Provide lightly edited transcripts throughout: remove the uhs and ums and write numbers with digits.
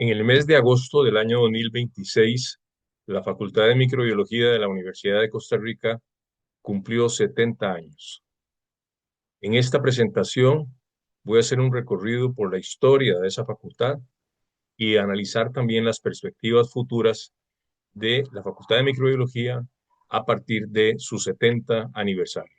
En el mes de agosto del año 2026, la Facultad de Microbiología de la Universidad de Costa Rica cumplió 70 años. En esta presentación voy a hacer un recorrido por la historia de esa facultad y analizar también las perspectivas futuras de la Facultad de Microbiología a partir de su 70 aniversario.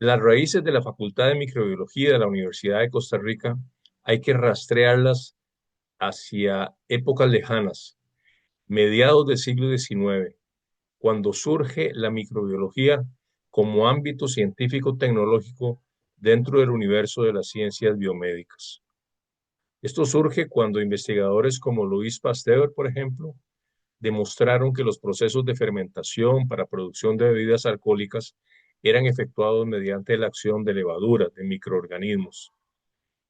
Las raíces de la Facultad de Microbiología de la Universidad de Costa Rica hay que rastrearlas hacia épocas lejanas, mediados del siglo XIX, cuando surge la microbiología como ámbito científico-tecnológico dentro del universo de las ciencias biomédicas. Esto surge cuando investigadores como Louis Pasteur, por ejemplo, demostraron que los procesos de fermentación para producción de bebidas alcohólicas eran efectuados mediante la acción de levaduras, de microorganismos.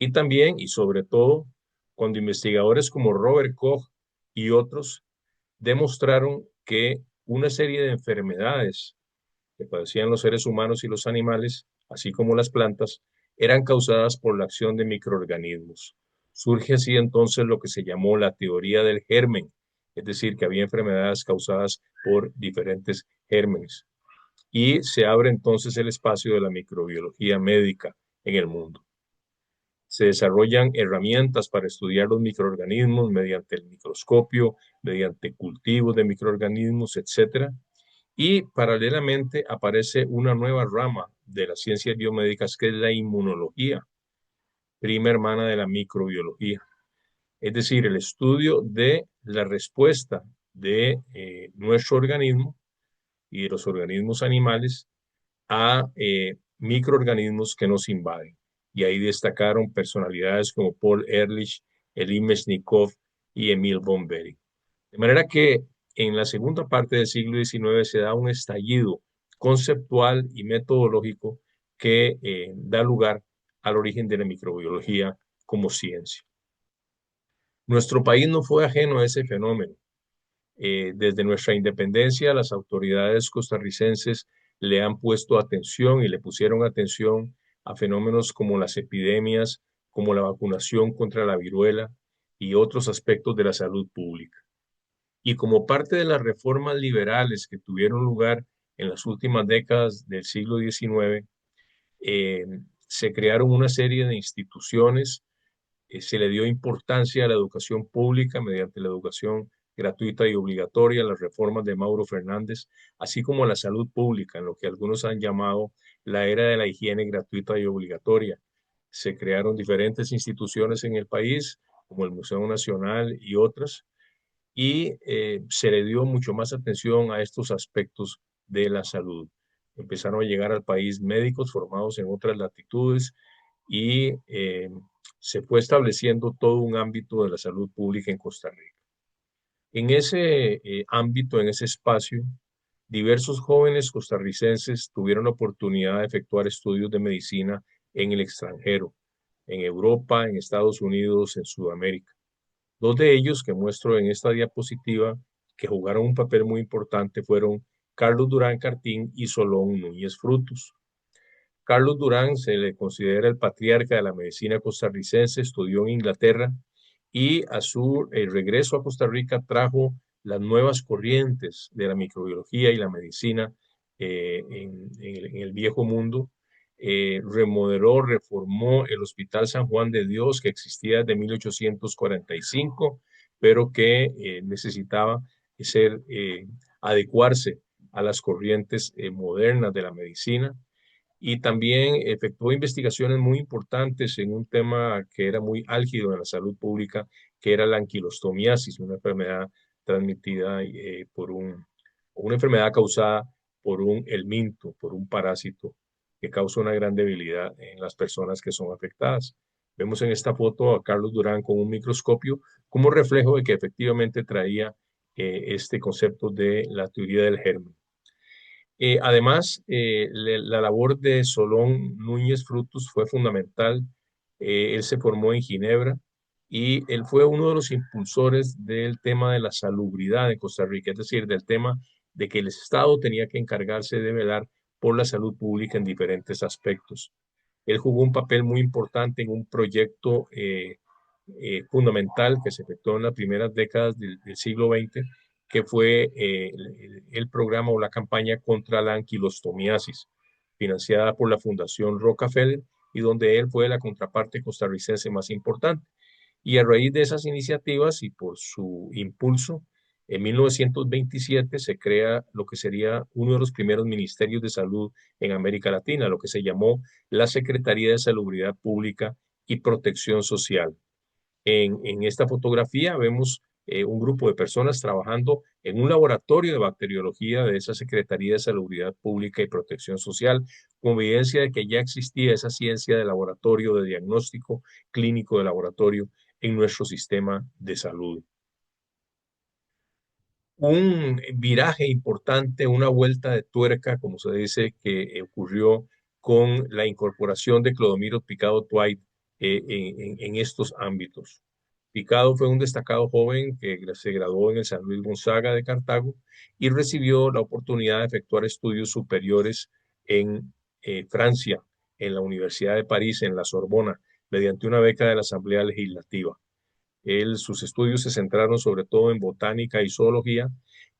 Y también, y sobre todo, cuando investigadores como Robert Koch y otros demostraron que una serie de enfermedades que padecían los seres humanos y los animales, así como las plantas, eran causadas por la acción de microorganismos. Surge así entonces lo que se llamó la teoría del germen, es decir, que había enfermedades causadas por diferentes gérmenes. Y se abre entonces el espacio de la microbiología médica en el mundo. Se desarrollan herramientas para estudiar los microorganismos mediante el microscopio, mediante cultivos de microorganismos, etcétera. Y paralelamente aparece una nueva rama de las ciencias biomédicas que es la inmunología, prima hermana de la microbiología. Es decir, el estudio de la respuesta de nuestro organismo y de los organismos animales a microorganismos que nos invaden. Y ahí destacaron personalidades como Paul Ehrlich, Elie Mechnikov y Emil von Behring. De manera que en la segunda parte del siglo XIX se da un estallido conceptual y metodológico que da lugar al origen de la microbiología como ciencia. Nuestro país no fue ajeno a ese fenómeno. Desde nuestra independencia, las autoridades costarricenses le han puesto atención y le pusieron atención a fenómenos como las epidemias, como la vacunación contra la viruela y otros aspectos de la salud pública. Y como parte de las reformas liberales que tuvieron lugar en las últimas décadas del siglo XIX, eh, se crearon una serie de instituciones, se le dio importancia a la educación pública mediante la educación gratuita y obligatoria, las reformas de Mauro Fernández, así como la salud pública, en lo que algunos han llamado la era de la higiene gratuita y obligatoria. Se crearon diferentes instituciones en el país, como el Museo Nacional y otras, y se le dio mucho más atención a estos aspectos de la salud. Empezaron a llegar al país médicos formados en otras latitudes y se fue estableciendo todo un ámbito de la salud pública en Costa Rica. En ese ámbito, en ese espacio, diversos jóvenes costarricenses tuvieron la oportunidad de efectuar estudios de medicina en el extranjero, en Europa, en Estados Unidos, en Sudamérica. Dos de ellos que muestro en esta diapositiva, que jugaron un papel muy importante, fueron Carlos Durán Cartín y Solón Núñez Frutos. Carlos Durán se le considera el patriarca de la medicina costarricense, estudió en Inglaterra y a su regreso a Costa Rica trajo las nuevas corrientes de la microbiología y la medicina en el viejo mundo. Remodeló, reformó el Hospital San Juan de Dios que existía desde 1845, pero que necesitaba ser, adecuarse a las corrientes modernas de la medicina y también efectuó investigaciones muy importantes en un tema que era muy álgido en la salud pública, que era la anquilostomiasis, una enfermedad transmitida por una enfermedad causada por un helminto, por un parásito que causa una gran debilidad en las personas que son afectadas. Vemos en esta foto a Carlos Durán con un microscopio como reflejo de que efectivamente traía este concepto de la teoría del germen. Además, la labor de Solón Núñez Frutos fue fundamental. Él se formó en Ginebra y él fue uno de los impulsores del tema de la salubridad en Costa Rica, es decir, del tema de que el Estado tenía que encargarse de velar por la salud pública en diferentes aspectos. Él jugó un papel muy importante en un proyecto fundamental que se efectuó en las primeras décadas del siglo XX, que fue el programa o la campaña contra la anquilostomiasis, financiada por la Fundación Rockefeller, y donde él fue la contraparte costarricense más importante. Y a raíz de esas iniciativas y por su impulso, en 1927 se crea lo que sería uno de los primeros ministerios de salud en América Latina, lo que se llamó la Secretaría de Salubridad Pública y Protección Social. En esta fotografía vemos un grupo de personas trabajando en un laboratorio de bacteriología de esa Secretaría de Salubridad Pública y Protección Social, como evidencia de que ya existía esa ciencia de laboratorio, de diagnóstico clínico de laboratorio en nuestro sistema de salud. Un viraje importante, una vuelta de tuerca, como se dice, que ocurrió con la incorporación de Clodomiro Picado Twite en estos ámbitos. Picado fue un destacado joven que se graduó en el San Luis Gonzaga de Cartago y recibió la oportunidad de efectuar estudios superiores en Francia, en la Universidad de París, en la Sorbona, mediante una beca de la Asamblea Legislativa. Sus estudios se centraron sobre todo en botánica y zoología,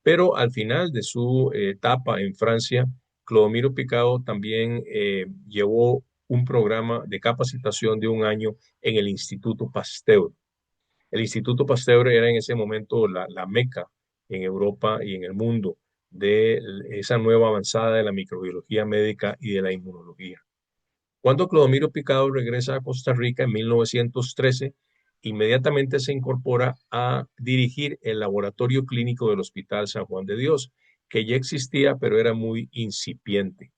pero al final de su etapa en Francia, Clodomiro Picado también llevó un programa de capacitación de un año en el Instituto Pasteur. El Instituto Pasteur era en ese momento la meca en Europa y en el mundo de esa nueva avanzada de la microbiología médica y de la inmunología. Cuando Clodomiro Picado regresa a Costa Rica en 1913, inmediatamente se incorpora a dirigir el laboratorio clínico del Hospital San Juan de Dios, que ya existía, pero era muy incipiente.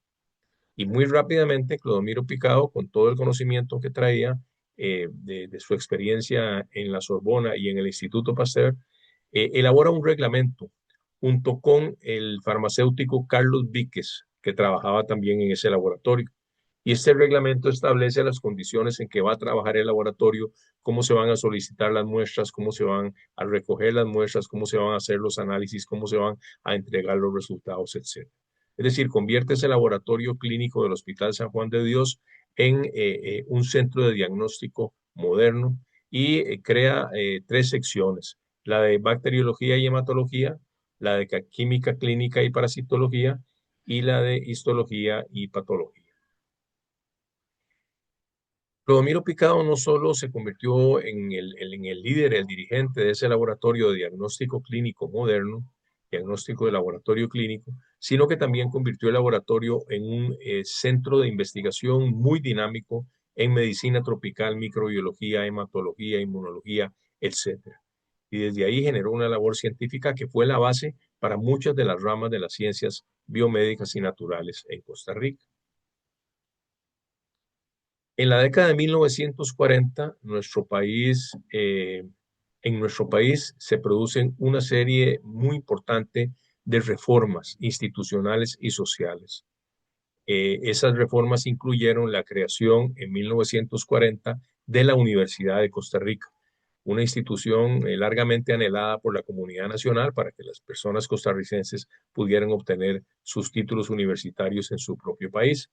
Y muy rápidamente Clodomiro Picado, con todo el conocimiento que traía de su experiencia en la Sorbona y en el Instituto Pasteur, elabora un reglamento junto con el farmacéutico Carlos Víquez, que trabajaba también en ese laboratorio. Y este reglamento establece las condiciones en que va a trabajar el laboratorio, cómo se van a solicitar las muestras, cómo se van a recoger las muestras, cómo se van a hacer los análisis, cómo se van a entregar los resultados, etc. Es decir, convierte ese laboratorio clínico del Hospital San Juan de Dios en un centro de diagnóstico moderno y crea tres secciones: la de bacteriología y hematología, la de química clínica y parasitología, y la de histología y patología. Clodomiro Picado no solo se convirtió en el líder, el dirigente de ese laboratorio de diagnóstico clínico moderno, diagnóstico de laboratorio clínico, sino que también convirtió el laboratorio en un centro de investigación muy dinámico en medicina tropical, microbiología, hematología, inmunología, etcétera. Y desde ahí generó una labor científica que fue la base para muchas de las ramas de las ciencias biomédicas y naturales en Costa Rica. En la década de 1940, en nuestro país se producen una serie muy importante de reformas institucionales y sociales. Esas reformas incluyeron la creación en 1940 de la Universidad de Costa Rica, una institución largamente anhelada por la comunidad nacional para que las personas costarricenses pudieran obtener sus títulos universitarios en su propio país.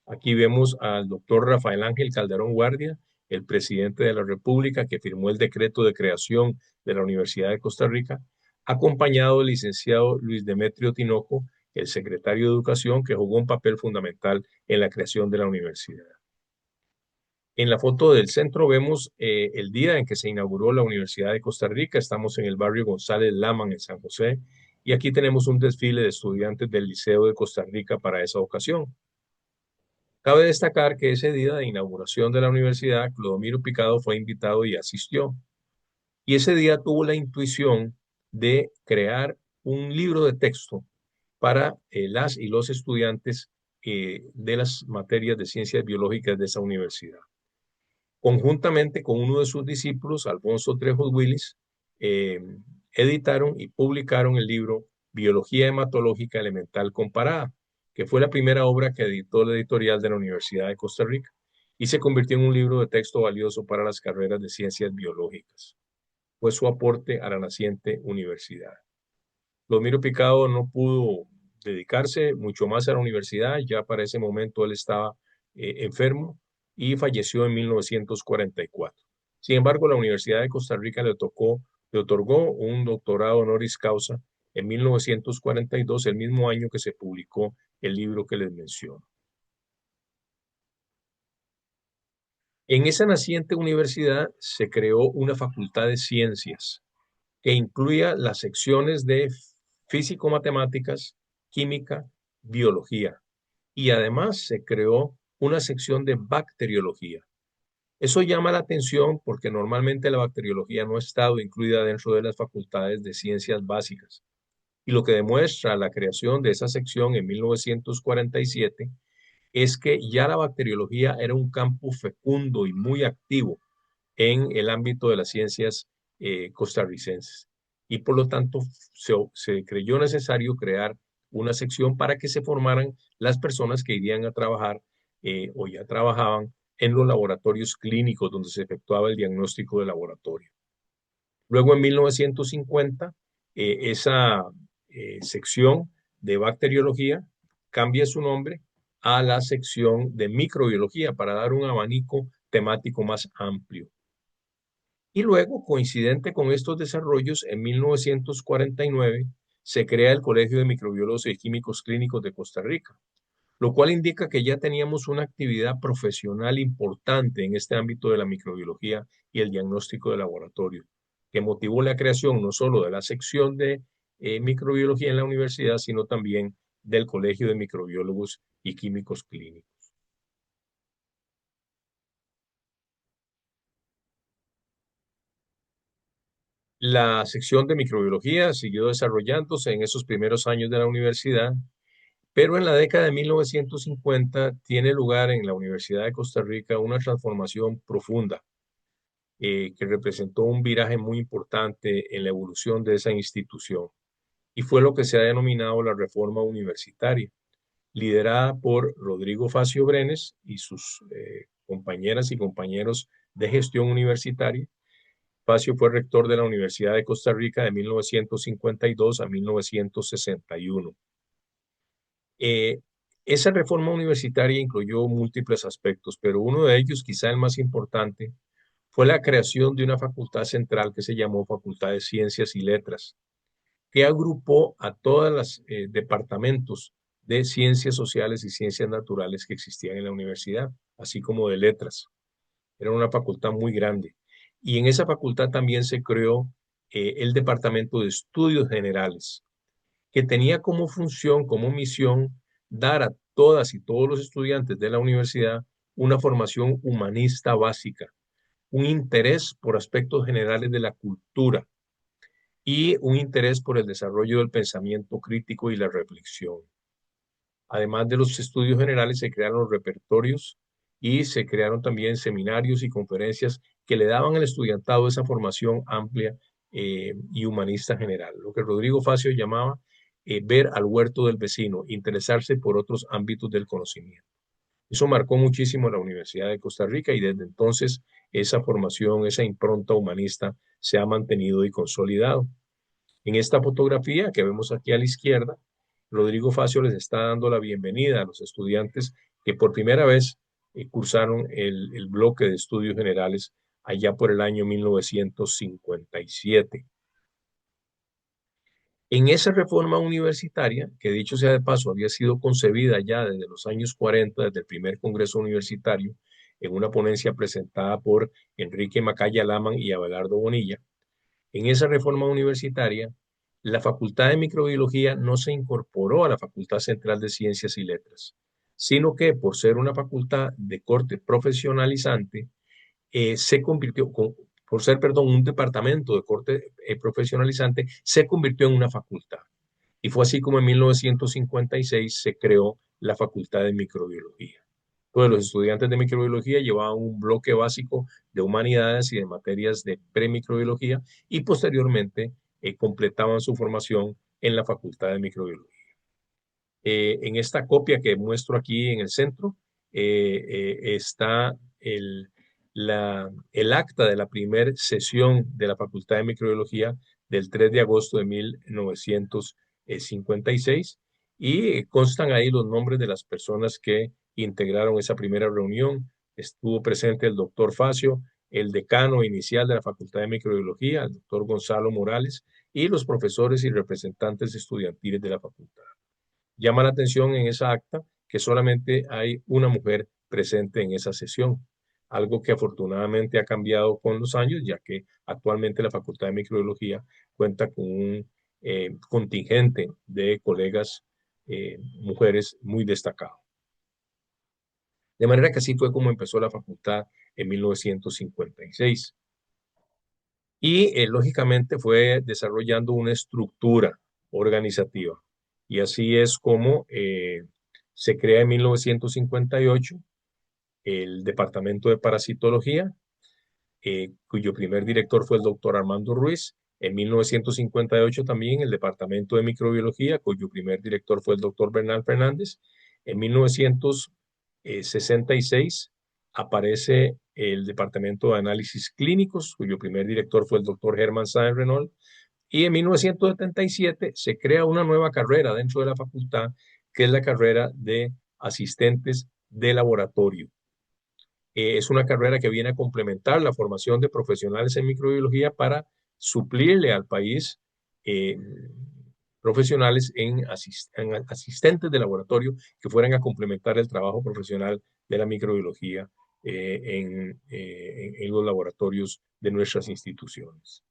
Aquí vemos al doctor Rafael Ángel Calderón Guardia, el presidente de la República, que firmó el decreto de creación de la Universidad de Costa Rica, acompañado del licenciado Luis Demetrio Tinoco, el secretario de Educación, que jugó un papel fundamental en la creación de la universidad. En la foto del centro vemos el día en que se inauguró la Universidad de Costa Rica. Estamos en el barrio González Laman, en San José, y aquí tenemos un desfile de estudiantes del Liceo de Costa Rica para esa ocasión. Cabe destacar que ese día de inauguración de la universidad, Clodomiro Picado fue invitado y asistió. Y ese día tuvo la intuición de crear un libro de texto para las y los estudiantes de las materias de ciencias biológicas de esa universidad. Conjuntamente con uno de sus discípulos, Alfonso Trejos Willis, eh, editaron y publicaron el libro Biología Hematológica Elemental Comparada, que fue la primera obra que editó la editorial de la Universidad de Costa Rica y se convirtió en un libro de texto valioso para las carreras de ciencias biológicas. Fue su aporte a la naciente universidad. Clodomiro Picado no pudo dedicarse mucho más a la universidad, ya para ese momento él estaba enfermo, y falleció en 1944. Sin embargo, la Universidad de Costa Rica le otorgó un doctorado honoris causa en 1942, el mismo año que se publicó el libro que les menciono. En esa naciente universidad se creó una facultad de ciencias que incluía las secciones de físico-matemáticas, química, biología, y además se creó una sección de bacteriología. Eso llama la atención porque normalmente la bacteriología no ha estado incluida dentro de las facultades de ciencias básicas. Y lo que demuestra la creación de esa sección en 1947 es que ya la bacteriología era un campo fecundo y muy activo en el ámbito de las ciencias costarricenses. Y por lo tanto se creyó necesario crear una sección para que se formaran las personas que irían a trabajar o ya trabajaban en los laboratorios clínicos donde se efectuaba el diagnóstico de laboratorio. Luego en 1950, esa sección de bacteriología cambia su nombre a la sección de microbiología para dar un abanico temático más amplio. Y luego, coincidente con estos desarrollos, en 1949 se crea el Colegio de Microbiólogos y Químicos Clínicos de Costa Rica, lo cual indica que ya teníamos una actividad profesional importante en este ámbito de la microbiología y el diagnóstico de laboratorio, que motivó la creación no solo de la sección de microbiología en la universidad, sino también del Colegio de Microbiólogos y Químicos Clínicos. La sección de microbiología siguió desarrollándose en esos primeros años de la universidad, pero en la década de 1950 tiene lugar en la Universidad de Costa Rica una transformación profunda que representó un viraje muy importante en la evolución de esa institución y fue lo que se ha denominado la reforma universitaria, liderada por Rodrigo Facio Brenes y sus compañeras y compañeros de gestión universitaria. Facio fue rector de la Universidad de Costa Rica de 1952 a 1961. Eh, esa reforma universitaria incluyó múltiples aspectos, pero uno de ellos, quizá el más importante, fue la creación de una facultad central que se llamó Facultad de Ciencias y Letras, que agrupó a todos los departamentos de ciencias sociales y ciencias naturales que existían en la universidad, así como de letras. Era una facultad muy grande. Y en esa facultad también se creó el Departamento de Estudios Generales, que tenía como función, como misión, dar a todas y todos los estudiantes de la universidad una formación humanista básica, un interés por aspectos generales de la cultura y un interés por el desarrollo del pensamiento crítico y la reflexión. Además de los estudios generales, se crearon los repertorios y se crearon también seminarios y conferencias que le daban al estudiantado esa formación amplia y humanista general, lo que Rodrigo Facio llamaba ver al huerto del vecino, interesarse por otros ámbitos del conocimiento. Eso marcó muchísimo la Universidad de Costa Rica y desde entonces esa formación, esa impronta humanista se ha mantenido y consolidado. En esta fotografía que vemos aquí a la izquierda, Rodrigo Facio les está dando la bienvenida a los estudiantes que por primera vez cursaron el bloque de estudios generales allá por el año 1957. En esa reforma universitaria, que dicho sea de paso, había sido concebida ya desde los años 40, desde el primer Congreso Universitario, en una ponencia presentada por Enrique Macaya Laman y Abelardo Bonilla, en esa reforma universitaria, la Facultad de Microbiología no se incorporó a la Facultad Central de Ciencias y Letras, sino que por ser una facultad de corte profesionalizante, se convirtió, por ser, perdón, un departamento de corte profesionalizante, se convirtió en una facultad. Y fue así como en 1956 se creó la Facultad de Microbiología. Todos los estudiantes de microbiología llevaban un bloque básico de humanidades y de materias de premicrobiología y posteriormente completaban su formación en la Facultad de Microbiología. En esta copia que muestro aquí en el centro está el acta de la primera sesión de la Facultad de Microbiología del 3 de agosto de 1956 y constan ahí los nombres de las personas que integraron esa primera reunión, Estuvo presente el doctor Facio, el decano inicial de la Facultad de Microbiología, el doctor Gonzalo Morales, y los profesores y representantes estudiantiles de la facultad. Llama la atención en esa acta que solamente hay una mujer presente en esa sesión, algo que afortunadamente ha cambiado con los años, ya que actualmente la Facultad de Microbiología cuenta con un contingente de colegas mujeres muy destacado. De manera que así fue como empezó la facultad en 1956. Y lógicamente fue desarrollando una estructura organizativa. Y así es como se crea en 1958 el Departamento de Parasitología, cuyo primer director fue el doctor Armando Ruiz. En 1958 también el Departamento de Microbiología, cuyo primer director fue el doctor Bernal Fernández. En 1966 aparece el Departamento de Análisis Clínicos, cuyo primer director fue el doctor Germán Sáenz Renault. Y en 1977 se crea una nueva carrera dentro de la facultad, que es la carrera de asistentes de laboratorio. Es una carrera que viene a complementar la formación de profesionales en microbiología para suplirle al país eh, profesionales en asistentes de laboratorio que fueran a complementar el trabajo profesional de la microbiología en los laboratorios de nuestras instituciones.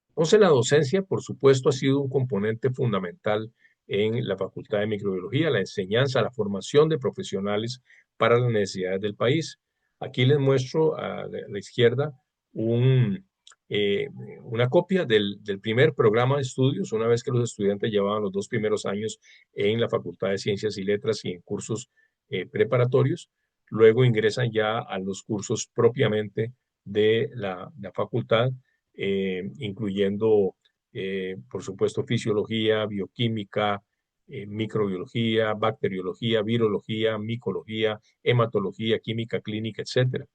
Entonces, la docencia, por supuesto, ha sido un componente fundamental en la Facultad de Microbiología, la enseñanza, la formación de profesionales para las necesidades del país. Aquí les muestro a la izquierda un, eh, una copia del primer programa de estudios, una vez que los estudiantes llevaban los 2 primeros años en la Facultad de Ciencias y Letras y en cursos preparatorios. Luego ingresan ya a los cursos propiamente de la facultad, incluyendo, por supuesto, fisiología, bioquímica, microbiología, bacteriología, virología, micología, hematología, química clínica, etcétera.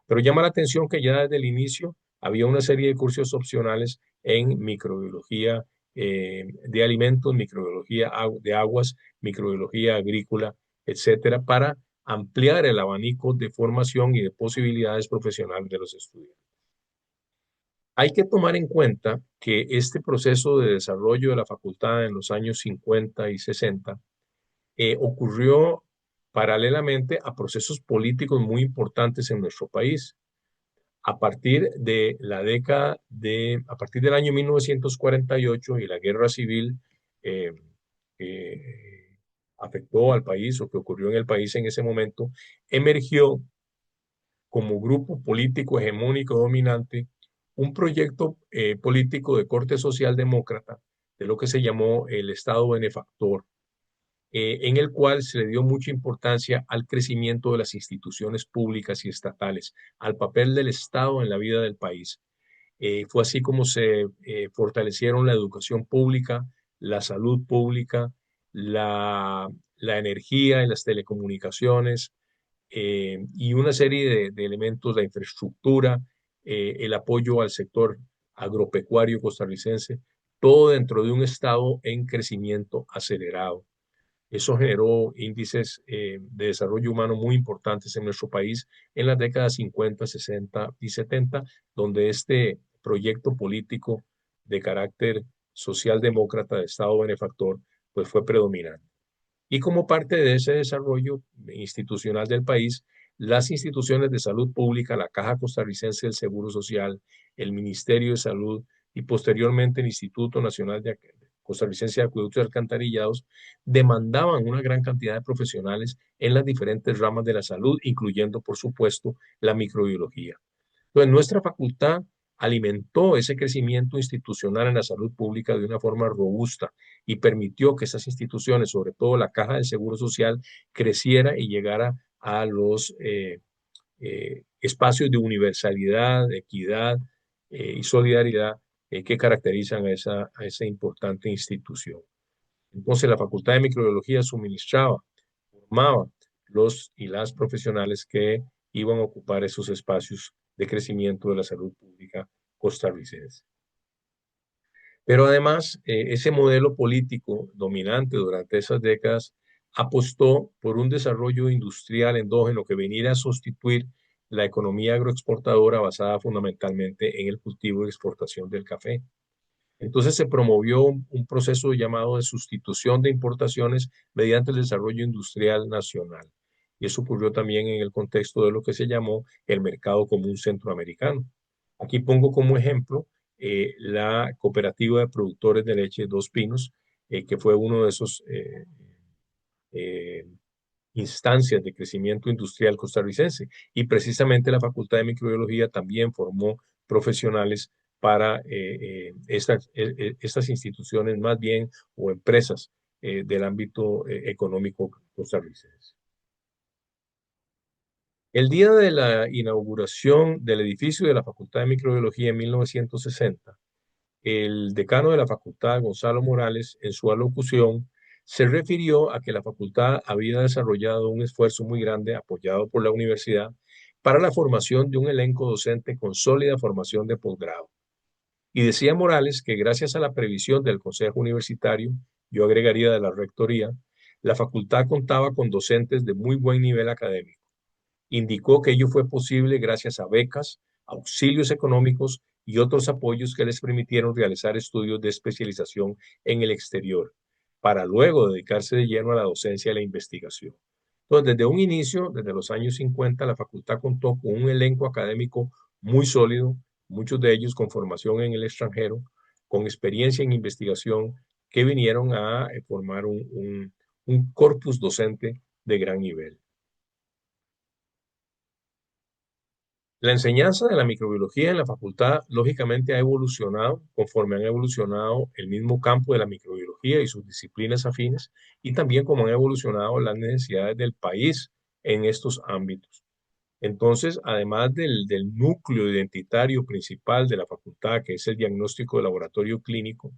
Pero llama la atención que ya desde el inicio había una serie de cursos opcionales en microbiología de alimentos, microbiología de aguas, microbiología agrícola, etcétera, para ampliar el abanico de formación y de posibilidades profesionales de los estudiantes. Hay que tomar en cuenta que este proceso de desarrollo de la facultad en los años 50 y 60 ocurrió paralelamente a procesos políticos muy importantes en nuestro país. A partir de a partir del año 1948 y la guerra civil eh, que afectó al país o que ocurrió en el país en ese momento, emergió como grupo político hegemónico dominante un proyecto político de corte socialdemócrata de lo que se llamó el Estado benefactor, en el cual se le dio mucha importancia al crecimiento de las instituciones públicas y estatales, al papel del Estado en la vida del país. Fue así como se fortalecieron la educación pública, la salud pública, la energía y las telecomunicaciones, y una serie de elementos, la infraestructura, el apoyo al sector agropecuario costarricense, todo dentro de un estado en crecimiento acelerado. Eso generó índices de desarrollo humano muy importantes en nuestro país en las décadas 50, 60 y 70, donde este proyecto político de carácter socialdemócrata de Estado benefactor pues fue predominante. Y como parte de ese desarrollo institucional del país, las instituciones de salud pública, la Caja Costarricense del Seguro Social, el Ministerio de Salud y posteriormente el Instituto Nacional de Costarricense de Acueductos y Alcantarillados, demandaban una gran cantidad de profesionales en las diferentes ramas de la salud, incluyendo, por supuesto, la microbiología. Entonces, nuestra facultad alimentó ese crecimiento institucional en la salud pública de una forma robusta y permitió que esas instituciones, sobre todo la Caja del Seguro Social, creciera y llegara a los espacios de universalidad, equidad y solidaridad que caracterizan a esa importante institución. Entonces, la Facultad de Microbiología suministraba, formaba los y las profesionales que iban a ocupar esos espacios de crecimiento de la salud pública costarricense. Pero además, ese modelo político dominante durante esas décadas apostó por un desarrollo industrial endógeno que viniera a sustituir la economía agroexportadora basada fundamentalmente en el cultivo y exportación del café. Entonces se promovió un proceso llamado de sustitución de importaciones mediante el desarrollo industrial nacional. Y eso ocurrió también en el contexto de lo que se llamó el mercado común centroamericano. Aquí pongo como ejemplo la cooperativa de productores de leche Dos Pinos, que fue uno de esos eh, instancias de crecimiento industrial costarricense. Y precisamente la Facultad de Microbiología también formó profesionales para estas instituciones más bien o empresas del ámbito económico costarricense. El día de la inauguración del edificio de la Facultad de Microbiología en 1960, el decano de la facultad, Gonzalo Morales, en su alocución, se refirió a que la facultad había desarrollado un esfuerzo muy grande apoyado por la universidad para la formación de un elenco docente con sólida formación de posgrado. Y decía Morales que gracias a la previsión del Consejo Universitario, yo agregaría de la Rectoría, la facultad contaba con docentes de muy buen nivel académico. Indicó que ello fue posible gracias a becas, auxilios económicos y otros apoyos que les permitieron realizar estudios de especialización en el exterior, para luego dedicarse de lleno a la docencia y la investigación. Entonces, desde un inicio, desde los años 50, la facultad contó con un elenco académico muy sólido, muchos de ellos con formación en el extranjero, con experiencia en investigación, que vinieron a formar un corpus docente de gran nivel. La enseñanza de la microbiología en la facultad, lógicamente, ha evolucionado conforme han evolucionado el mismo campo de la microbiología y sus disciplinas afines, y también como han evolucionado las necesidades del país en estos ámbitos. Entonces, además del núcleo identitario principal de la facultad, que es el diagnóstico de laboratorio clínico,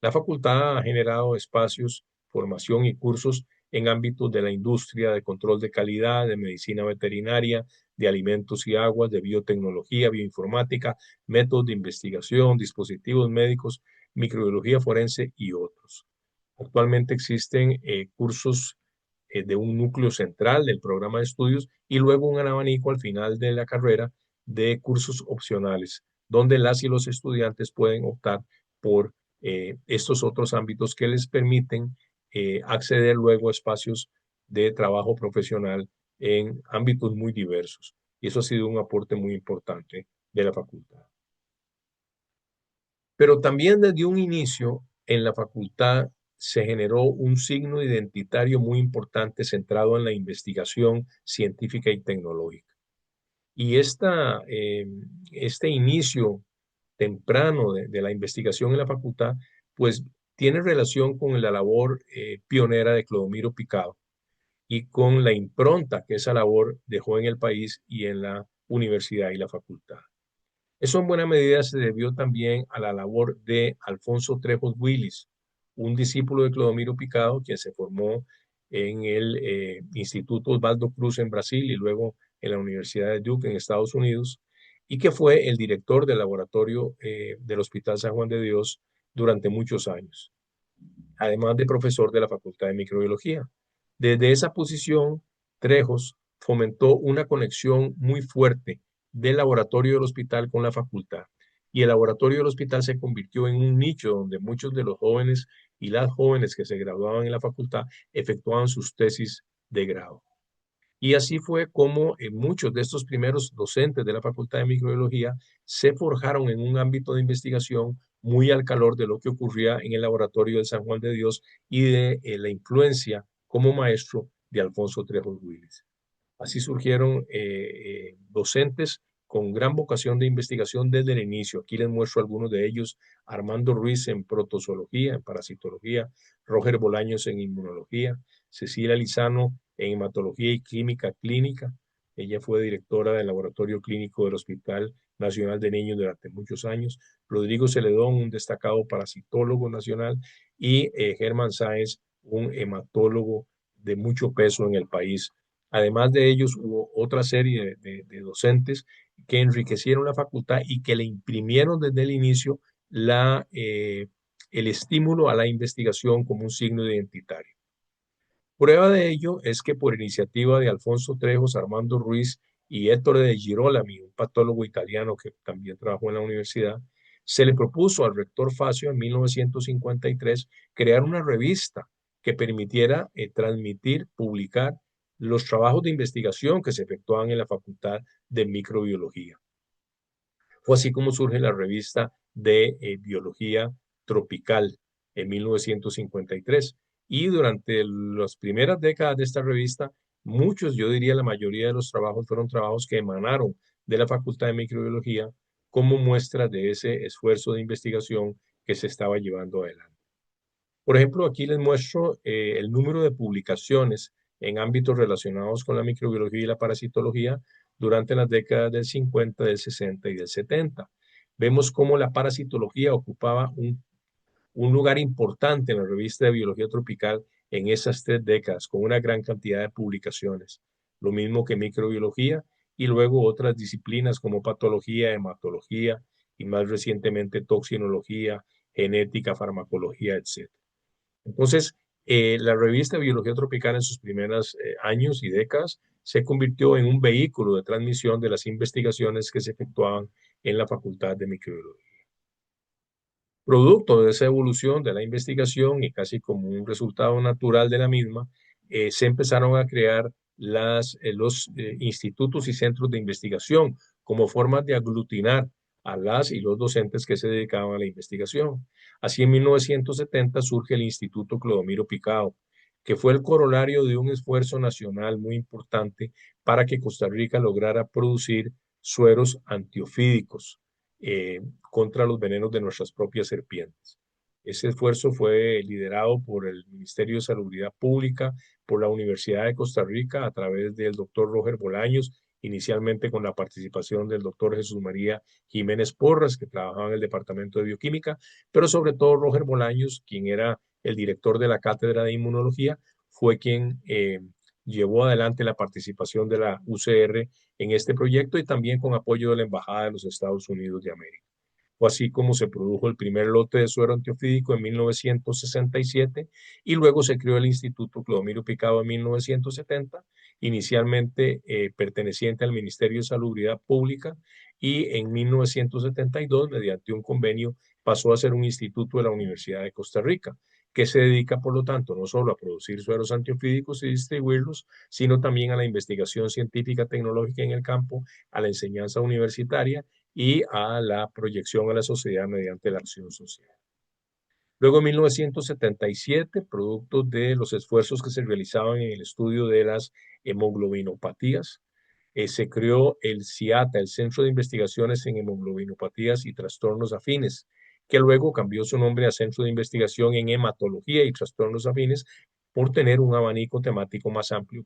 la facultad ha generado espacios, formación y cursos en ámbitos de la industria, de control de calidad, de medicina veterinaria, de alimentos y aguas, de biotecnología, bioinformática, métodos de investigación, dispositivos médicos, microbiología forense y otros. Actualmente existen cursos de un núcleo central del programa de estudios y luego un abanico al final de la carrera de cursos opcionales, donde las y los estudiantes pueden optar por estos otros ámbitos que les permiten acceder luego a espacios de trabajo profesional en ámbitos muy diversos. Y eso ha sido un aporte muy importante de la facultad. Pero también desde un inicio en la facultad se generó un signo identitario muy importante centrado en la investigación científica y tecnológica. Y este inicio temprano de la investigación en la facultad, pues tiene relación con la labor pionera de Clodomiro Picado y con la impronta que esa labor dejó en el país y en la universidad y la facultad. Eso en buena medida se debió también a la labor de Alfonso Trejos Willis, un discípulo de Clodomiro Picado, quien se formó en el Instituto Osvaldo Cruz en Brasil y luego en la Universidad de Duke en Estados Unidos, y que fue el director del laboratorio del Hospital San Juan de Dios durante muchos años, además de profesor de la Facultad de Microbiología. Desde esa posición, Trejos fomentó una conexión muy fuerte del laboratorio del hospital con la facultad. Y el laboratorio del hospital se convirtió en un nicho donde muchos de los jóvenes y las jóvenes que se graduaban en la facultad efectuaban sus tesis de grado. Y así fue como muchos de estos primeros docentes de la Facultad de Microbiología se forjaron en un ámbito de investigación muy al calor de lo que ocurría en el laboratorio de San Juan de Dios y de la influencia como maestro de Alfonso Trejos Willis. Así surgieron docentes con gran vocación de investigación desde el inicio. Aquí les muestro algunos de ellos: Armando Ruiz en protozoología, en parasitología, Roger Bolaños en inmunología, Cecilia Lizano en hematología y química clínica. Ella fue directora del laboratorio clínico del Hospital Nacional de Niños durante muchos años. Rodrigo Celedón, un destacado parasitólogo nacional, y Germán Sáenz, un hematólogo de mucho peso en el país. Además de ellos, hubo otra serie de docentes que enriquecieron la facultad y que le imprimieron desde el inicio el estímulo a la investigación como un signo identitario. Prueba de ello es que por iniciativa de Alfonso Trejos, Armando Ruiz y Ettore de Girolami, un patólogo italiano que también trabajó en la universidad, se le propuso al rector Facio en 1953 crear una revista que permitiera transmitir, publicar los trabajos de investigación que se efectuaban en la Facultad de Microbiología. Fue así como surge la revista de Biología Tropical en 1953. Y durante las primeras décadas de esta revista, muchos, yo diría la mayoría de los trabajos fueron trabajos que emanaron de la Facultad de Microbiología como muestra de ese esfuerzo de investigación que se estaba llevando adelante. Por ejemplo, aquí les muestro el número de publicaciones en ámbitos relacionados con la microbiología y la parasitología durante las décadas del 50, del 60 y del 70. Vemos cómo la parasitología ocupaba un lugar importante en la revista de Biología Tropical en esas 3 décadas, con una gran cantidad de publicaciones. Lo mismo que microbiología y luego otras disciplinas como patología, hematología y más recientemente toxinología, genética, farmacología, etc. Entonces, la revista Biología Tropical en sus primeros años y décadas se convirtió en un vehículo de transmisión de las investigaciones que se efectuaban en la Facultad de Microbiología. Producto de esa evolución de la investigación y casi como un resultado natural de la misma, se empezaron a crear los institutos y centros de investigación como formas de aglutinar a las y los docentes que se dedicaban a la investigación. Así en 1970 surge el Instituto Clodomiro Picado, que fue el corolario de un esfuerzo nacional muy importante para que Costa Rica lograra producir sueros antiofídicos contra los venenos de nuestras propias serpientes. Ese esfuerzo fue liderado por el Ministerio de Salubridad Pública, por la Universidad de Costa Rica, a través del doctor Roger Bolaños, inicialmente con la participación del doctor Jesús María Jiménez Porras, que trabajaba en el Departamento de Bioquímica, pero sobre todo Roger Bolaños, quien era el director de la Cátedra de Inmunología, fue quien llevó adelante la participación de la UCR en este proyecto y también con apoyo de la Embajada de los Estados Unidos de América. Fue así como se produjo el primer lote de suero antiofídico en 1967 y luego se creó el Instituto Clodomiro Picado en 1970, inicialmente perteneciente al Ministerio de Salubridad Pública y en 1972, mediante un convenio, pasó a ser un instituto de la Universidad de Costa Rica, que se dedica, por lo tanto, no solo a producir sueros antiofídicos y distribuirlos, sino también a la investigación científica tecnológica en el campo, a la enseñanza universitaria y a la proyección a la sociedad mediante la acción social. Luego, en 1977, producto de los esfuerzos que se realizaban en el estudio de las hemoglobinopatías, se creó el CIATA, el Centro de Investigaciones en Hemoglobinopatías y Trastornos Afines, que luego cambió su nombre a Centro de Investigación en Hematología y Trastornos Afines por tener un abanico temático más amplio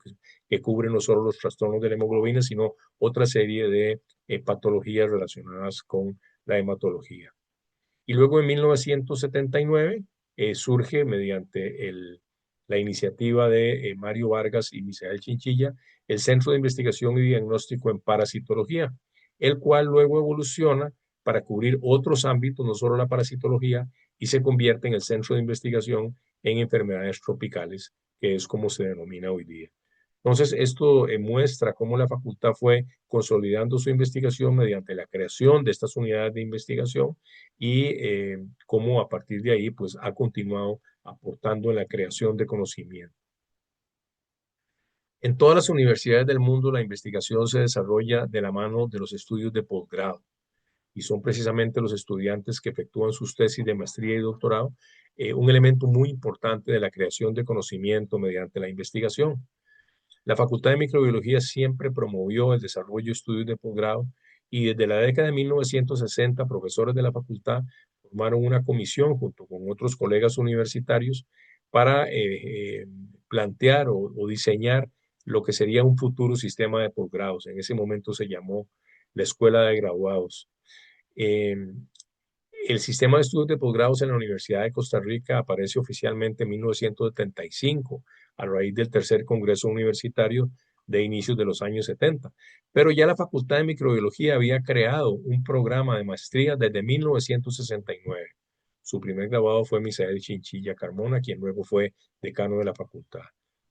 que cubre no solo los trastornos de la hemoglobina, sino otra serie de patologías relacionadas con la hematología. Y luego en 1979 surge mediante la iniciativa de Mario Vargas y Misael Chinchilla el Centro de Investigación y Diagnóstico en Parasitología, el cual luego evoluciona para cubrir otros ámbitos, no solo la parasitología, y se convierte en el Centro de Investigación en Enfermedades Tropicales, que es como se denomina hoy día. Entonces, esto muestra cómo la facultad fue consolidando su investigación mediante la creación de estas unidades de investigación y cómo a partir de ahí pues ha continuado aportando en la creación de conocimiento. En todas las universidades del mundo la investigación se desarrolla de la mano de los estudios de posgrado y son precisamente los estudiantes que efectúan sus tesis de maestría y doctorado un elemento muy importante de la creación de conocimiento mediante la investigación. La Facultad de Microbiología siempre promovió el desarrollo de estudios de posgrado y desde la década de 1960 profesores de la facultad formaron una comisión junto con otros colegas universitarios para plantear o diseñar lo que sería un futuro sistema de posgrados. En ese momento se llamó la Escuela de Graduados. Eh, el sistema de estudios de posgrados en la Universidad de Costa Rica aparece oficialmente en 1975, a raíz del tercer Congreso Universitario de inicios de los años 70. Pero ya la Facultad de Microbiología había creado un programa de maestría desde 1969. Su primer graduado fue Misael Chinchilla Carmona, quien luego fue decano de la facultad.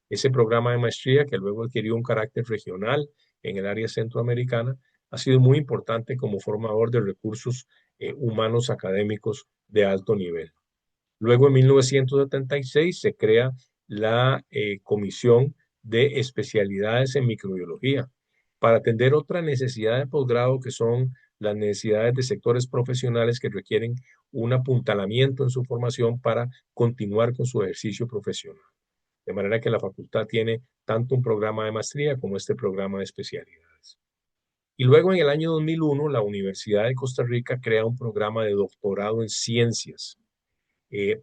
Ese programa de maestría, que luego adquirió un carácter regional en el área centroamericana, ha sido muy importante como formador de recursos humanos académicos de alto nivel. Luego, en 1976, se crea la Comisión de Especialidades en Microbiología para atender otra necesidad de posgrado que son las necesidades de sectores profesionales que requieren un apuntalamiento en su formación para continuar con su ejercicio profesional. De manera que la facultad tiene tanto un programa de maestría como este programa de especialidades. Y luego en el año 2001, la Universidad de Costa Rica crea un programa de doctorado en ciencias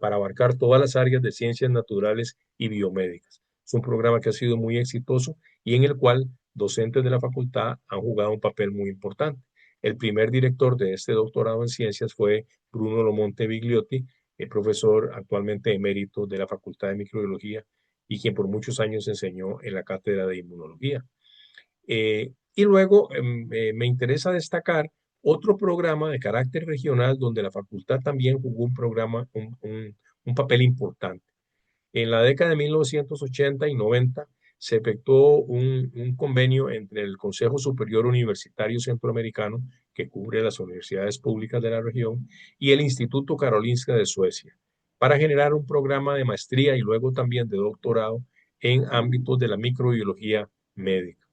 para abarcar todas las áreas de ciencias naturales y biomédicas. Es un programa que ha sido muy exitoso y en el cual docentes de la facultad han jugado un papel muy importante. El primer director de este doctorado en ciencias fue Bruno Lomonte Bigliotti, el profesor actualmente emérito de la Facultad de Microbiología y quien por muchos años enseñó en la cátedra de inmunología. Y luego me interesa destacar otro programa de carácter regional donde la facultad también jugó un papel importante. En la década de 1980 y 90 se efectuó un convenio entre el Consejo Superior Universitario Centroamericano, que cubre las universidades públicas de la región, y el Instituto Karolinska de Suecia, para generar un programa de maestría y luego también de doctorado en ámbitos de la microbiología médica.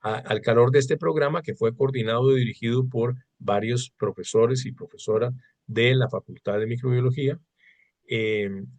Al calor de este programa, que fue coordinado y dirigido por varios profesores y profesoras de la Facultad de Microbiología,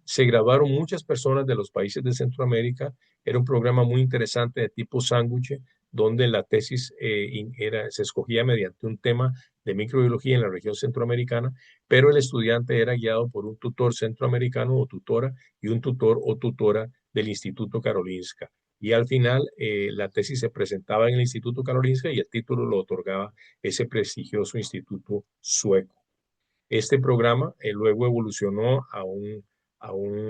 se graduaron muchas personas de los países de Centroamérica. Era un programa muy interesante de tipo sándwich, donde la tesis se escogía mediante un tema de microbiología en la región centroamericana, pero el estudiante era guiado por un tutor centroamericano o tutora y un tutor o tutora del Instituto Karolinska. Y al final la tesis se presentaba en el Instituto Karolinska y el título lo otorgaba ese prestigioso instituto sueco. Este programa luego evolucionó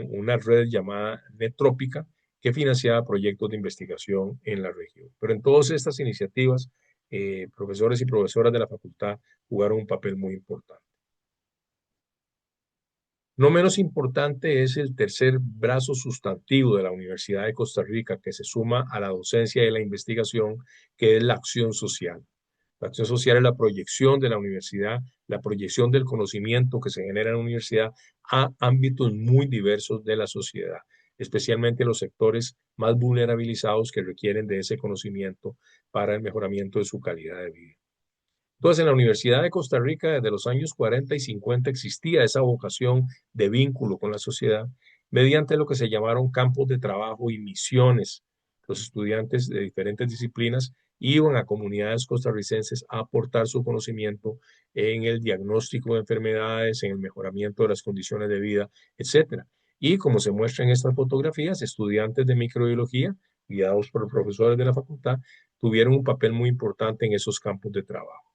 una red llamada Netrópica que financiaba proyectos de investigación en la región. Pero en todas estas iniciativas, profesores y profesoras de la facultad jugaron un papel muy importante. No menos importante es el tercer brazo sustantivo de la Universidad de Costa Rica que se suma a la docencia y la investigación, que es la acción social. La acción social es la proyección de la universidad, la proyección del conocimiento que se genera en la universidad a ámbitos muy diversos de la sociedad, especialmente los sectores más vulnerabilizados que requieren de ese conocimiento para el mejoramiento de su calidad de vida. Entonces, en la Universidad de Costa Rica, desde los años 40 y 50 existía esa vocación de vínculo con la sociedad mediante lo que se llamaron campos de trabajo y misiones. Los estudiantes de diferentes disciplinas iban a comunidades costarricenses a aportar su conocimiento en el diagnóstico de enfermedades, en el mejoramiento de las condiciones de vida, etcétera. Y como se muestra en estas fotografías, estudiantes de microbiología, guiados por profesores de la facultad, tuvieron un papel muy importante en esos campos de trabajo.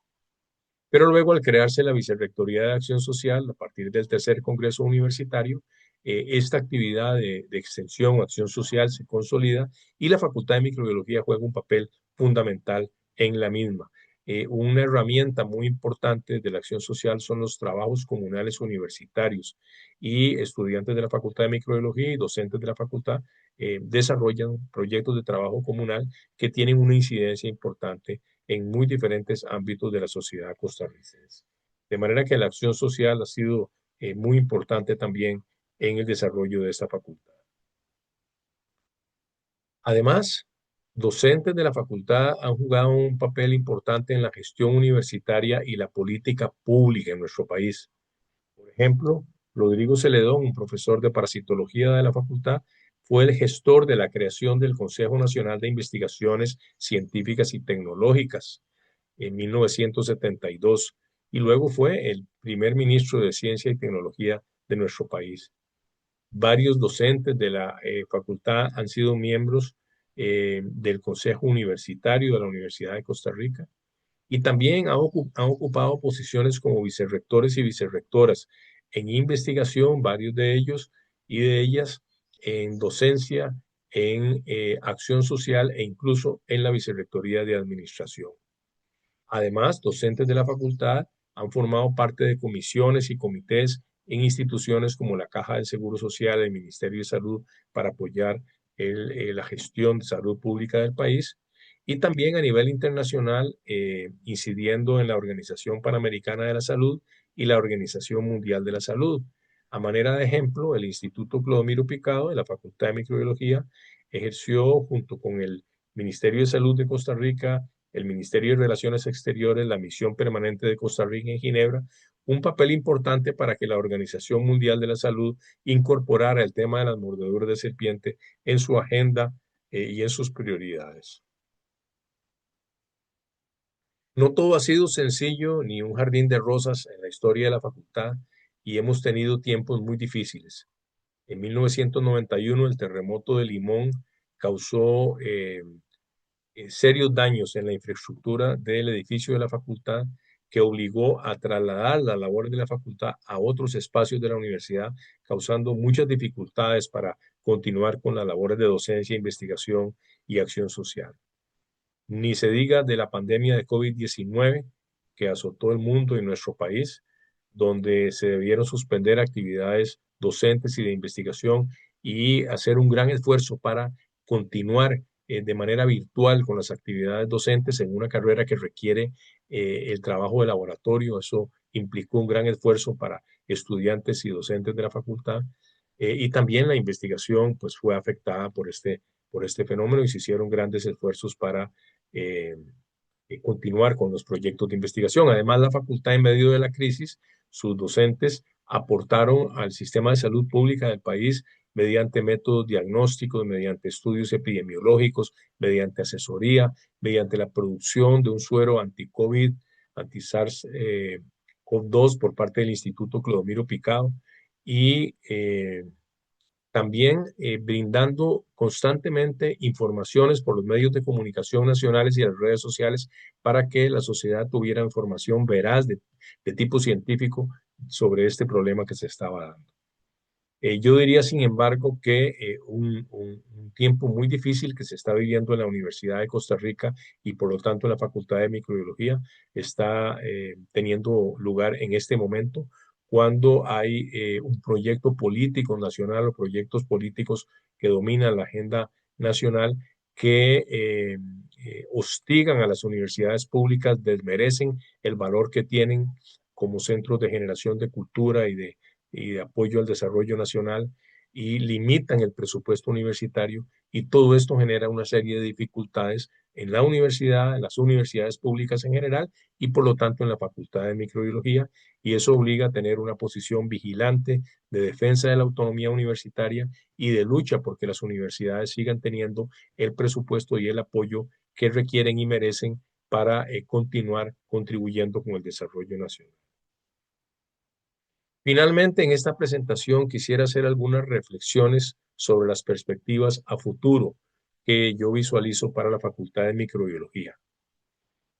Pero luego, al crearse la Vicerrectoría de Acción Social, a partir del tercer Congreso Universitario, esta actividad de extensión o acción social se consolida y la Facultad de Microbiología juega un papel fundamental en la misma. Una herramienta muy importante de la acción social son los trabajos comunales universitarios y estudiantes de la Facultad de Microbiología y docentes de la facultad desarrollan proyectos de trabajo comunal que tienen una incidencia importante en muy diferentes ámbitos de la sociedad costarricense. De manera que la acción social ha sido muy importante también en el desarrollo de esta facultad. Además, docentes de la facultad han jugado un papel importante en la gestión universitaria y la política pública en nuestro país. Por ejemplo, Rodrigo Celedón, un profesor de parasitología de la facultad, fue el gestor de la creación del Consejo Nacional de Investigaciones Científicas y Tecnológicas en 1972 y luego fue el primer ministro de Ciencia y Tecnología de nuestro país. Varios docentes de la facultad han sido miembros del Consejo Universitario de la Universidad de Costa Rica y también han ocupado posiciones como vicerrectores y vicerrectoras en investigación, varios de ellos y de ellas en docencia, en acción social e incluso en la vicerrectoría de administración. Además, docentes de la facultad han formado parte de comisiones y comités en instituciones como la Caja del Seguro Social, el Ministerio de Salud, para apoyar la gestión de salud pública del país y también a nivel internacional, incidiendo en la Organización Panamericana de la Salud y la Organización Mundial de la Salud. A manera de ejemplo, el Instituto Clodomiro Picado de la Facultad de Microbiología ejerció junto con el Ministerio de Salud de Costa Rica, el Ministerio de Relaciones Exteriores, la Misión Permanente de Costa Rica en Ginebra, un papel importante para que la Organización Mundial de la Salud incorporara el tema de las mordeduras de serpiente en su agenda y en sus prioridades. No todo ha sido sencillo ni un jardín de rosas en la historia de la facultad y hemos tenido tiempos muy difíciles. En 1991 el terremoto de Limón causó serios daños en la infraestructura del edificio de la facultad que obligó a trasladar las labores de la facultad a otros espacios de la universidad, causando muchas dificultades para continuar con las labores de docencia, investigación y acción social. Ni se diga de la pandemia de COVID-19 que azotó el mundo y nuestro país, donde se debieron suspender actividades docentes y de investigación y hacer un gran esfuerzo para continuar de manera virtual con las actividades docentes en una carrera que requiere el trabajo de laboratorio. Eso implicó un gran esfuerzo para estudiantes y docentes de la facultad. Y también la investigación pues, fue afectada por este fenómeno y se hicieron grandes esfuerzos para eh, continuar con los proyectos de investigación. Además, la facultad en medio de la crisis, sus docentes aportaron al sistema de salud pública del país mediante métodos diagnósticos, mediante estudios epidemiológicos, mediante asesoría, mediante la producción de un suero anti-COVID, anti-SARS-CoV-2 por parte del Instituto Clodomiro Picado y también brindando constantemente informaciones por los medios de comunicación nacionales y las redes sociales para que la sociedad tuviera información veraz de tipo científico sobre este problema que se estaba dando. Yo diría, sin embargo, que un tiempo muy difícil que se está viviendo en la Universidad de Costa Rica y por lo tanto en la Facultad de Microbiología está teniendo lugar en este momento cuando hay un proyecto político nacional o proyectos políticos que dominan la agenda nacional que hostigan a las universidades públicas, desmerecen el valor que tienen como centros de generación de cultura y de apoyo al desarrollo nacional y limitan el presupuesto universitario y todo esto genera una serie de dificultades en la universidad, en las universidades públicas en general y por lo tanto en la Facultad de Microbiología y eso obliga a tener una posición vigilante de defensa de la autonomía universitaria y de lucha porque las universidades sigan teniendo el presupuesto y el apoyo que requieren y merecen para continuar contribuyendo con el desarrollo nacional. Finalmente, en esta presentación quisiera hacer algunas reflexiones sobre las perspectivas a futuro que yo visualizo para la Facultad de Microbiología.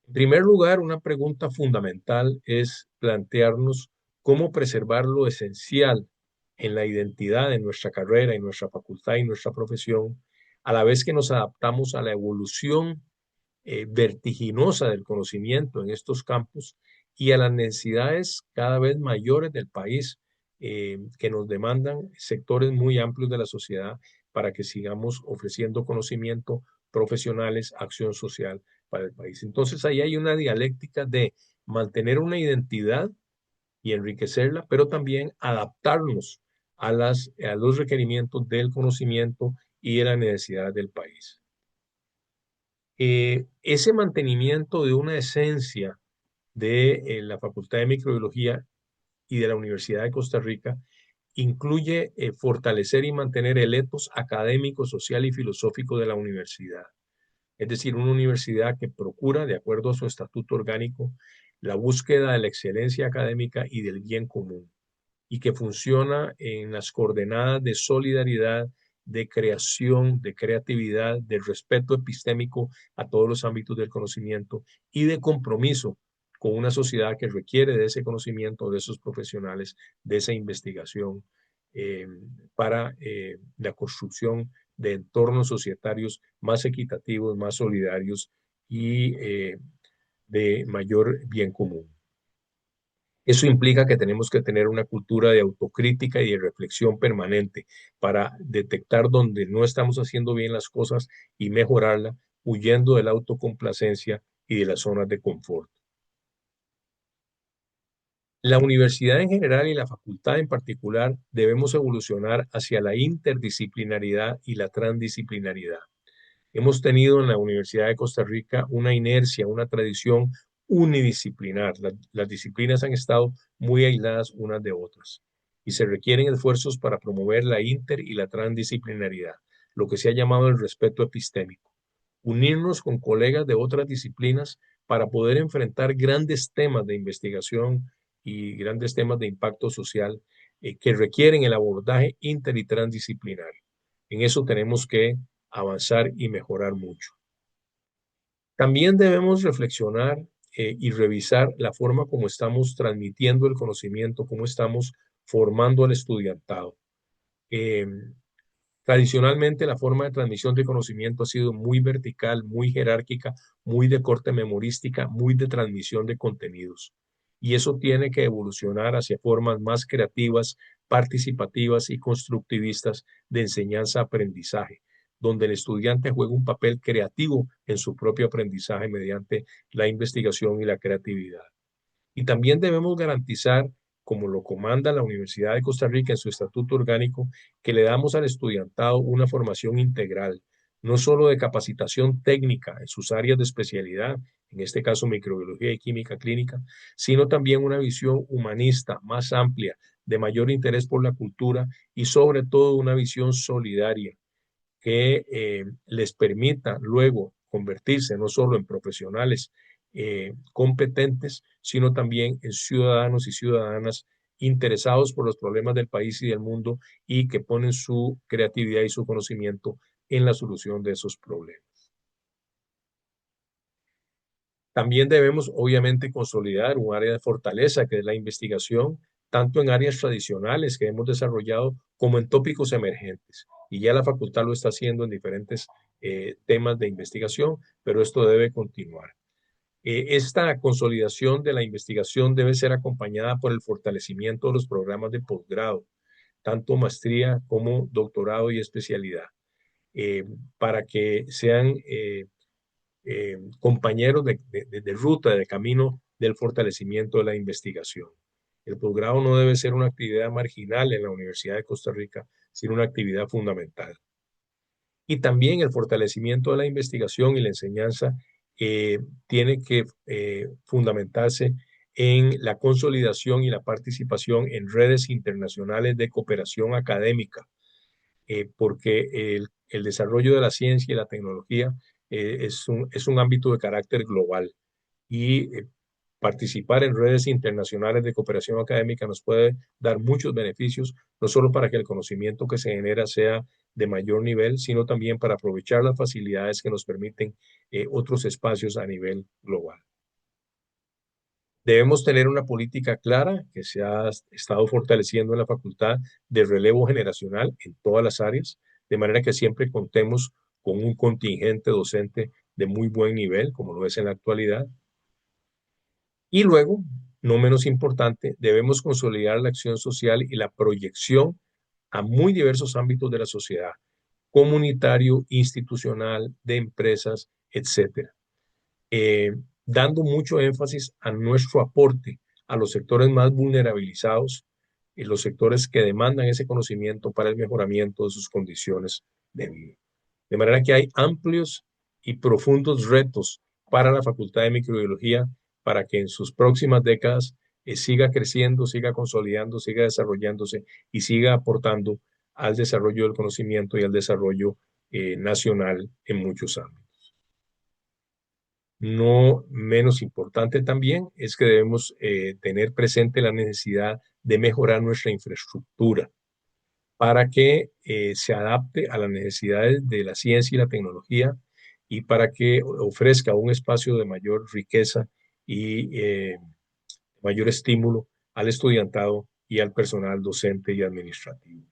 En primer lugar, una pregunta fundamental es plantearnos cómo preservar lo esencial en la identidad de nuestra carrera, en nuestra facultad y nuestra profesión, a la vez que nos adaptamos a la evolución vertiginosa del conocimiento en estos campos y a las necesidades cada vez mayores del país que nos demandan sectores muy amplios de la sociedad para que sigamos ofreciendo conocimiento, profesionales, acción social para el país. Entonces ahí hay una dialéctica de mantener una identidad y enriquecerla, pero también adaptarnos a los requerimientos del conocimiento y de la necesidad del país. Ese mantenimiento de una esencia de la Facultad de Microbiología y de la Universidad de Costa Rica incluye fortalecer y mantener el etos académico, social y filosófico de la universidad. Es decir, una universidad que procura, de acuerdo a su estatuto orgánico, la búsqueda de la excelencia académica y del bien común y que funciona en las coordenadas de solidaridad, de creación, de creatividad, de respeto epistémico a todos los ámbitos del conocimiento y de compromiso con una sociedad que requiere de ese conocimiento, de esos profesionales, de esa investigación eh, para la construcción de entornos societarios más equitativos, más solidarios y de mayor bien común. Eso implica que tenemos que tener una cultura de autocrítica y de reflexión permanente para detectar donde no estamos haciendo bien las cosas y mejorarla, huyendo de la autocomplacencia y de las zonas de confort. La universidad en general y la facultad en particular debemos evolucionar hacia la interdisciplinaridad y la transdisciplinaridad. Hemos tenido en la Universidad de Costa Rica una inercia, una tradición unidisciplinar. Las disciplinas han estado muy aisladas unas de otras y se requieren esfuerzos para promover la inter y la transdisciplinaridad, lo que se ha llamado el respeto epistémico. Unirnos con colegas de otras disciplinas para poder enfrentar grandes temas de investigación y grandes temas de impacto social que requieren el abordaje inter y transdisciplinario. En eso tenemos que avanzar y mejorar mucho. También debemos reflexionar y revisar la forma como estamos transmitiendo el conocimiento, cómo estamos formando al estudiantado. Eh, Tradicionalmente, la forma de transmisión de conocimiento ha sido muy vertical, muy jerárquica, muy de corte memorística, muy de transmisión de contenidos. Y eso tiene que evolucionar hacia formas más creativas, participativas y constructivistas de enseñanza-aprendizaje, donde el estudiante juega un papel creativo en su propio aprendizaje mediante la investigación y la creatividad. Y también debemos garantizar, como lo comanda la Universidad de Costa Rica en su estatuto orgánico, que le damos al estudiantado una formación integral, no solo de capacitación técnica en sus áreas de especialidad, en este caso microbiología y química clínica, sino también una visión humanista más amplia, de mayor interés por la cultura y sobre todo una visión solidaria que les permita luego convertirse no solo en profesionales competentes, sino también en ciudadanos y ciudadanas interesados por los problemas del país y del mundo y que ponen su creatividad y su conocimiento en la solución de esos problemas. También debemos, obviamente, consolidar un área de fortaleza que es la investigación, tanto en áreas tradicionales que hemos desarrollado como en tópicos emergentes. Y ya la facultad lo está haciendo en diferentes temas de investigación, pero esto debe continuar. Esta consolidación de la investigación debe ser acompañada por el fortalecimiento de los programas de posgrado, tanto maestría como doctorado y especialidad, eh, para que sean compañeros de ruta, de camino del fortalecimiento de la investigación. El posgrado no debe ser una actividad marginal en la Universidad de Costa Rica, sino una actividad fundamental. Y también el fortalecimiento de la investigación y la enseñanza tiene que fundamentarse en la consolidación y la participación en redes internacionales de cooperación académica, porque el desarrollo de la ciencia y la tecnología es un ámbito de carácter global y participar en redes internacionales de cooperación académica nos puede dar muchos beneficios, no solo para que el conocimiento que se genera sea de mayor nivel, sino también para aprovechar las facilidades que nos permiten otros espacios a nivel global. Debemos tener una política clara que se ha estado fortaleciendo en la facultad de relevo generacional en todas las áreas, de manera que siempre contemos con un contingente docente de muy buen nivel, como lo es en la actualidad. Y luego, no menos importante, debemos consolidar la acción social y la proyección a muy diversos ámbitos de la sociedad, comunitario, institucional, de empresas, etcétera, eh, dando mucho énfasis a nuestro aporte a los sectores más vulnerabilizados y los sectores que demandan ese conocimiento para el mejoramiento de sus condiciones de vida. De manera que hay amplios y profundos retos para la Facultad de Microbiología para que en sus próximas décadas siga creciendo, siga consolidando, siga desarrollándose y siga aportando al desarrollo del conocimiento y al desarrollo nacional en muchos ámbitos. No menos importante también es que debemos tener presente la necesidad de mejorar nuestra infraestructura para que se adapte a las necesidades de la ciencia y la tecnología y para que ofrezca un espacio de mayor riqueza y mayor estímulo al estudiantado y al personal docente y administrativo.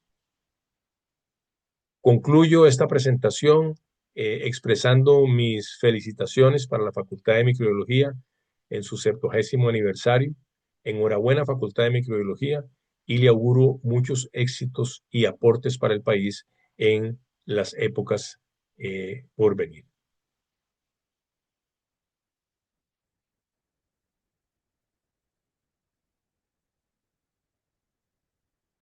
Concluyo esta presentación expresando mis felicitaciones para la Facultad de Microbiología en su 70º aniversario. Enhorabuena, Facultad de Microbiología, y le auguro muchos éxitos y aportes para el país en las épocas por venir.